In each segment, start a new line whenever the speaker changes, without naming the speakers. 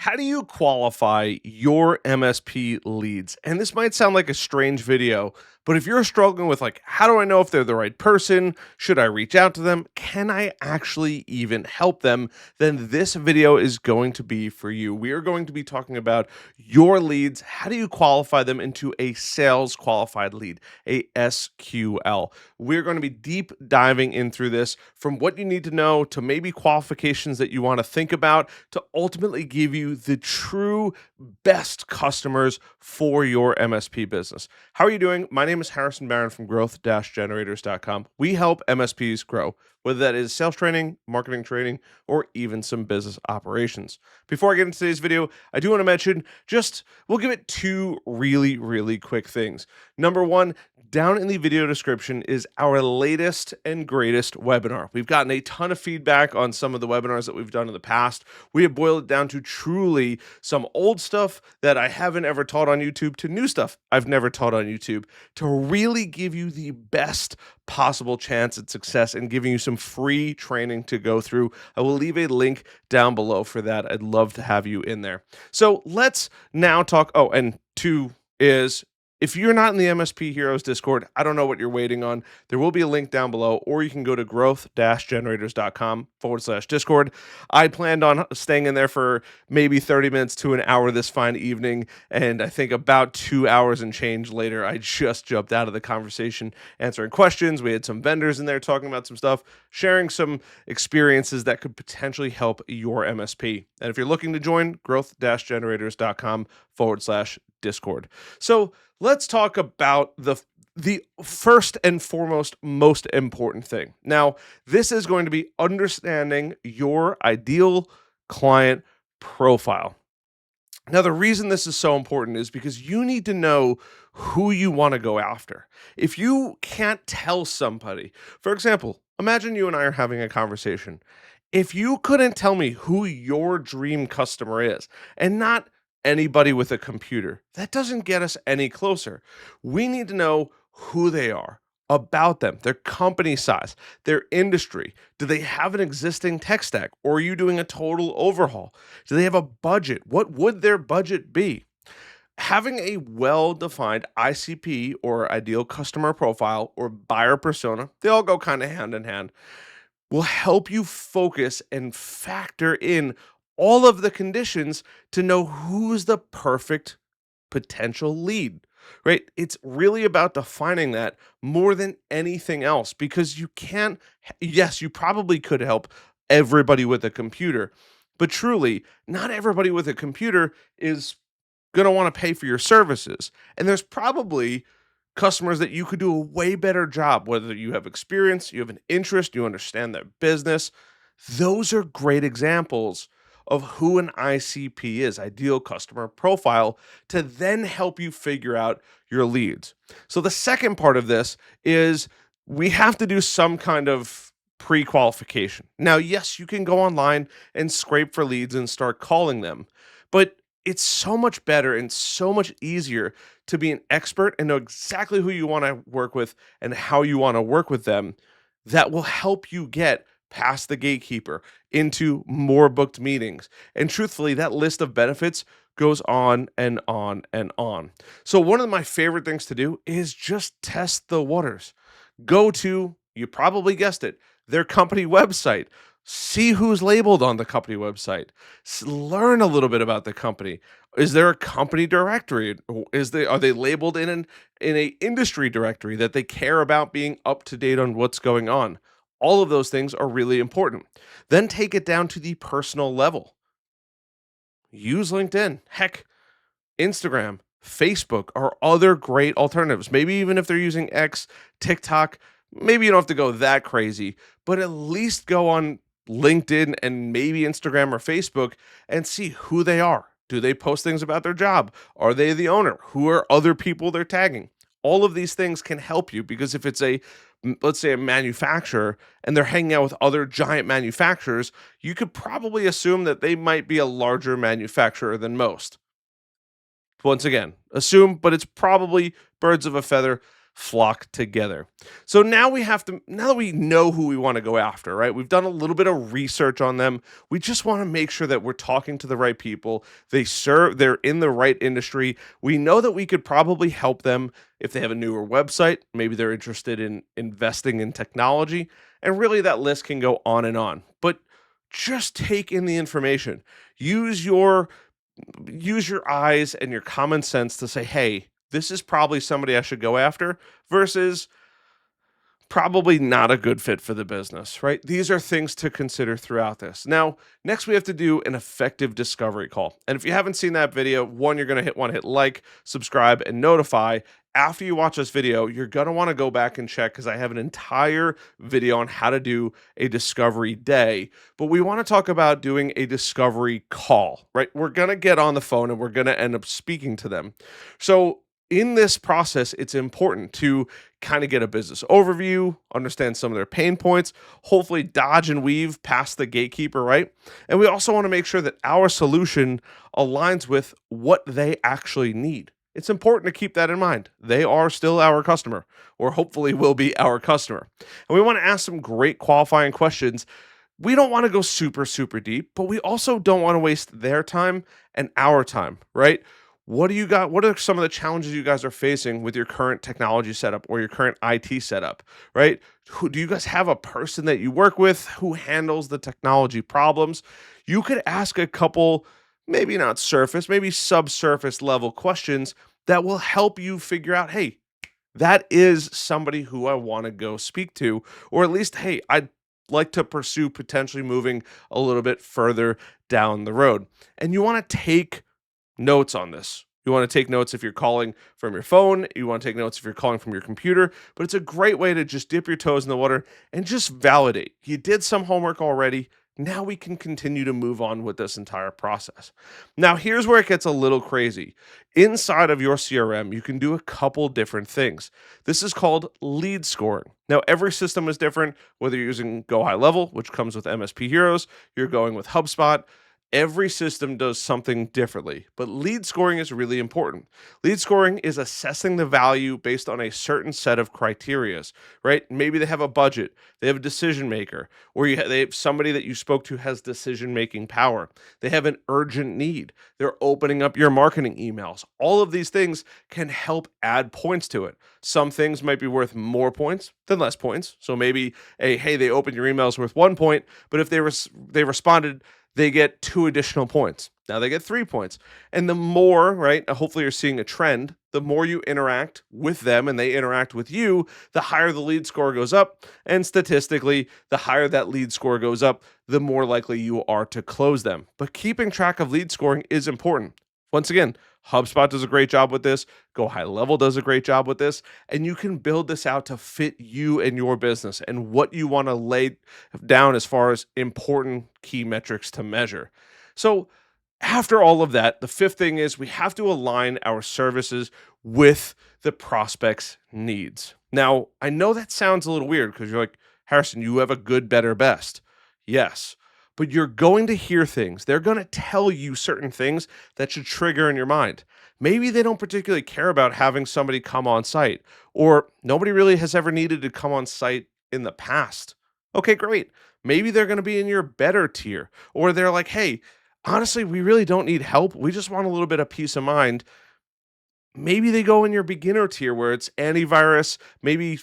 How do you qualify your MSP leads? And this might sound like a strange video, but if you're struggling with how do I know if they're the right person? Should I reach out to them? Can I actually even help them? Then this video is going to be for you. We are going to be talking about your leads. How do you qualify them into a sales qualified lead, a SQL? We're going to be deep diving in through this, from what you need to know to maybe qualifications that you want to think about to ultimately give you the true best customers for your MSP business. How are you doing? My name is Harrison Barron from growth-generators.com. We help MSPs grow, whether that is sales training, marketing training, or even some business operations. Before I get into today's video, I do want to mention we'll give it two really quick things. Number one, down in the video description is our latest and greatest webinar. We've gotten a ton of feedback on some of the webinars that we've done in the past. We have boiled it down to truly some old stuff that I haven't ever taught on YouTube to new stuff I've never taught on YouTube to really give you the best possible chance at success and giving you some free training to go through. I will leave a link down below for that. I'd love to have you in there. So let's now talk. Oh, and two is, if you're not in the MSP Heroes Discord, I don't know what you're waiting on. There will be a link down below, or you can go to growth-generators.com/Discord. I planned on staying in there for maybe 30 minutes to an hour this fine evening, and I think about 2 hours and change later, I just jumped out of the conversation answering questions. We had some vendors in there talking about some stuff, sharing some experiences that could potentially help your MSP. And if you're looking to join, growth-generators.com/Discord. So let's talk about the first and foremost, most important thing. Now, this is going to be understanding your ideal client profile. Now, the reason this is so important is because you need to know who you want to go after. If you can't tell somebody, for example, imagine you and I are having a conversation. If you couldn't tell me who your dream customer is, and not anybody with a computer, that doesn't get us any closer. We need to know who they are, about them, their company size, their industry. Do they have an existing tech stack, or are you doing a total overhaul? Do they have a budget? What would their budget be? Having a well-defined ICP, or ideal customer profile, or buyer persona, they all go kind of hand in hand, will help you focus and factor in all of the conditions to know who's the perfect potential lead, right? It's really about defining that more than anything else, because yes, you probably could help everybody with a computer, but truly, not everybody with a computer is going to want to pay for your services. And there's probably customers that you could do a way better job, whether you have experience, you have an interest, you understand their business. Those are great examples of who an ICP is, ideal customer profile, to then help you figure out your leads. So the second part of this is we have to do some kind of pre-qualification. Now, yes, you can go online and scrape for leads and start calling them, but it's so much better and so much easier to be an expert and know exactly who you want to work with and how you want to work with them. That will help you get past the gatekeeper into more booked meetings. And truthfully, that list of benefits goes on and on and on. So one of my favorite things to do is just test the waters. Go to, you probably guessed it, their company website. See who's labeled on the company website. Learn a little bit about the company. Is there a company directory? Are they labeled in a industry directory that they care about being up to date on what's going on? All of those things are really important. Then take it down to the personal level. Use LinkedIn. Heck, Instagram, Facebook are other great alternatives. Maybe even if they're using X, TikTok, maybe you don't have to go that crazy, but at least go on LinkedIn and maybe Instagram or Facebook and see who they are. Do they post things about their job? Are they the owner? Who are other people they're tagging? All of these things can help you, because if it's let's say a manufacturer and they're hanging out with other giant manufacturers, you could probably assume that they might be a larger manufacturer than most. Once again, assume, but it's probably birds of a feather. flock together. So now now that we know who we want to go after, right? We've done a little bit of research on them. We just want to make sure that we're talking to the right people. They're in the right industry. We know that we could probably help them if they have a newer website. Maybe they're interested in investing in technology. And really, that list can go on and on. But just take in the information. Use your use your eyes and your common sense to say, hey, this is probably somebody I should go after versus probably not a good fit for the business, right? These are things to consider throughout this. Now, next we have to do an effective discovery call. And if you haven't seen that video, one, you're going to want to hit like, subscribe, and notify. After you watch this video, you're going to want to go back and check because I have an entire video on how to do a discovery day. But we want to talk about doing a discovery call, right? We're going to get on the phone and we're going to end up speaking to them. So in this process, it's important to kind of get a business overview, understand some of their pain points, hopefully dodge and weave past the gatekeeper, right? And we also want to make sure that our solution aligns with what they actually need. It's important to keep that in mind. They are still our customer, or hopefully will be our customer. And we want to ask some great qualifying questions. We don't want to go super, super deep, but we also don't want to waste their time and our time, right? What do you got? What are some of the challenges you guys are facing with your current technology setup or your current IT setup, right? Do you guys have a person that you work with who handles the technology problems? You could ask a couple, maybe not surface, maybe subsurface level questions that will help you figure out, hey, that is somebody who I want to go speak to, or at least, hey, I'd like to pursue potentially moving a little bit further down the road. And you want to take notes on this. You want to take notes if you're calling from your phone. You want to take notes if you're calling from your computer. But it's a great way to just dip your toes in the water and just validate. You did some homework already. Now we can continue to move on with this entire process. Now, here's where it gets a little crazy. Inside of your CRM, you can do a couple different things. This is called lead scoring. Now, every system is different, whether you're using Go High Level, which comes with MSP Heroes, you're going with HubSpot. Every system does something differently, but lead scoring is really important. Lead scoring is assessing the value based on a certain set of criterias, right? Maybe they have a budget, they have a decision maker, or they have somebody that you spoke to has decision-making power. They have an urgent need. They're opening up your marketing emails. All of these things can help add points to it. Some things might be worth more points than less points. So maybe, hey, they opened your emails worth 1 point, but if they responded, they get 2 additional points. Now they get 3 points. And the more, right, hopefully you're seeing a trend, the more you interact with them and they interact with you, the higher the lead score goes up. And statistically, the higher that lead score goes up, the more likely you are to close them. But keeping track of lead scoring is important. Once again, HubSpot does a great job with this. Go High Level does a great job with this. And you can build this out to fit you and your business and what you want to lay down as far as important key metrics to measure. So after all of that, the fifth thing is we have to align our services with the prospect's needs. Now, I know that sounds a little weird because you're like, Harrison, you have a good, better, best. Yes. But you're going to hear things. They're going to tell you certain things that should trigger in your mind. Maybe they don't particularly care about having somebody come on site, or nobody really has ever needed to come on site in the past. Okay, great. Maybe they're going to be in your better tier, or they're like, hey, honestly, we really don't need help. We just want a little bit of peace of mind. Maybe they go in your beginner tier where it's antivirus, maybe,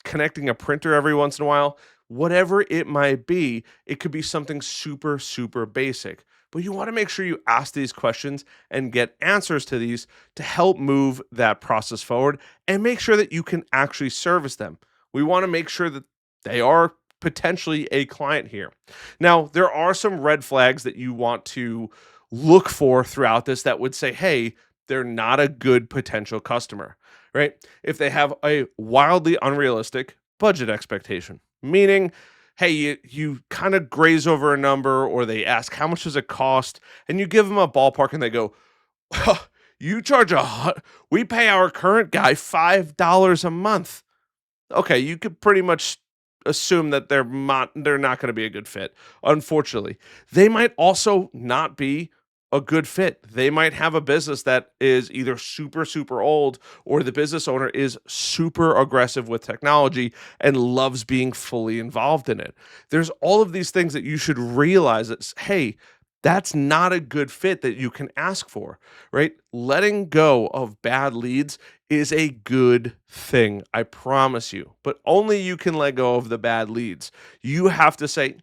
connecting a printer every once in a while. Whatever it might be, it could be something super, super basic. But you want to make sure you ask these questions and get answers to these to help move that process forward and make sure that you can actually service them. We want to make sure that they are potentially a client here. Now, there are some red flags that you want to look for throughout this that would say, hey, they're not a good potential customer, right? If they have a wildly unrealistic budget expectation, meaning, hey, you kind of graze over a number, or they ask, how much does it cost? And you give them a ballpark and they go, you charge we pay our current guy $5 a month. Okay, you could pretty much assume that they're not going to be a good fit. Unfortunately, they might also not be a good fit. They might have a business that is either super, super old, or the business owner is super aggressive with technology and loves being fully involved in it. There's all of these things that you should realize that, hey, that's not a good fit that you can ask for, right? Letting go of bad leads is a good thing, I promise you, but only you can let go of the bad leads. You have to say,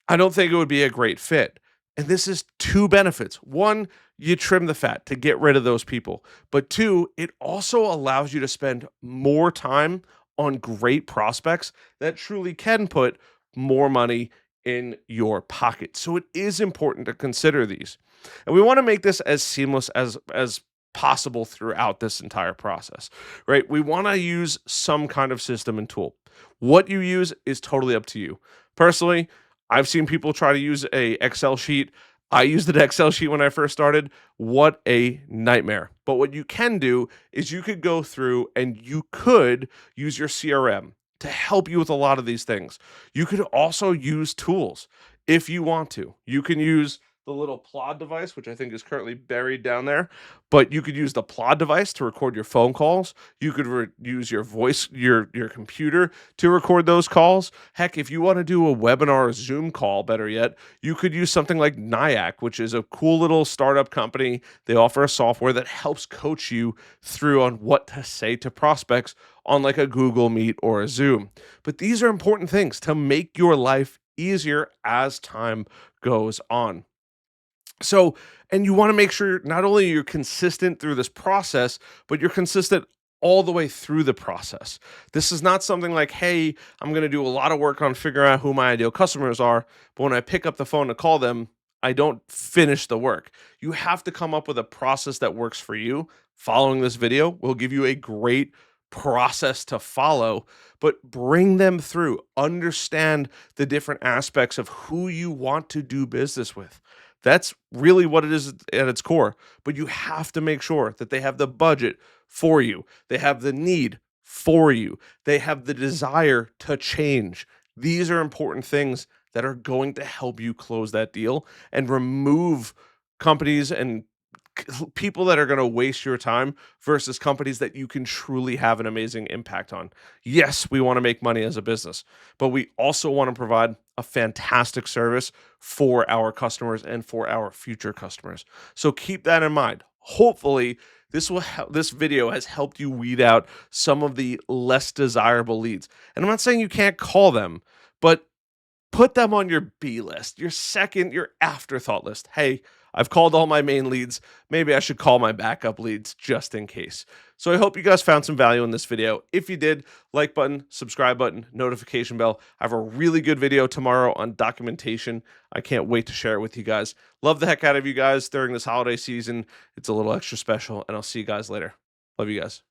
I don't think it would be a great fit. And this is two benefits. One, you trim the fat to get rid of those people. But two, it also allows you to spend more time on great prospects that truly can put more money in your pocket. So it is important to consider these. And we want to make this as seamless as possible throughout this entire process, right? We want to use some kind of system and tool. What you use is totally up to you. Personally, I've seen people try to use a Excel sheet. I used an Excel sheet when I first started. What a nightmare. But what you can do is you could go through and you could use your CRM to help you with a lot of these things. You could also use tools if you want to. You can use the little plod device, which I think is currently buried down there, but you could use the plod device to record your phone calls. You could use your voice, your computer to record those calls. Heck, if you want to do a webinar or Zoom call, better yet, you could use something like Nyack, which is a cool little startup company. They offer a software that helps coach you through on what to say to prospects on like a Google Meet or a Zoom. But these are important things to make your life easier as time goes on. So, and you want to make sure not only you're consistent through this process, but you're consistent all the way through the process. This is not something like, hey, I'm going to do a lot of work on figuring out who my ideal customers are, but when I pick up the phone to call them, I don't finish the work. You have to come up with a process that works for you. Following this video will give you a great process to follow, but bring them through. Understand the different aspects of who you want to do business with. That's really what it is at its core. But you have to make sure that they have the budget for you. They have the need for you. They have the desire to change. These are important things that are going to help you close that deal and remove companies and people that are going to waste your time versus companies that you can truly have an amazing impact on. Yes, we want to make money as a business, but we also want to provide a fantastic service for our customers and for our future customers. So keep that in mind. Hopefully, this video has helped you weed out some of the less desirable leads. And I'm not saying you can't call them, but put them on your B list, your afterthought list. Hey, I've called all my main leads. Maybe I should call my backup leads just in case. So I hope you guys found some value in this video. If you did, like button, subscribe button, notification bell. I have a really good video tomorrow on documentation. I can't wait to share it with you guys. Love the heck out of you guys during this holiday season. It's a little extra special, and I'll see you guys later. Love you guys.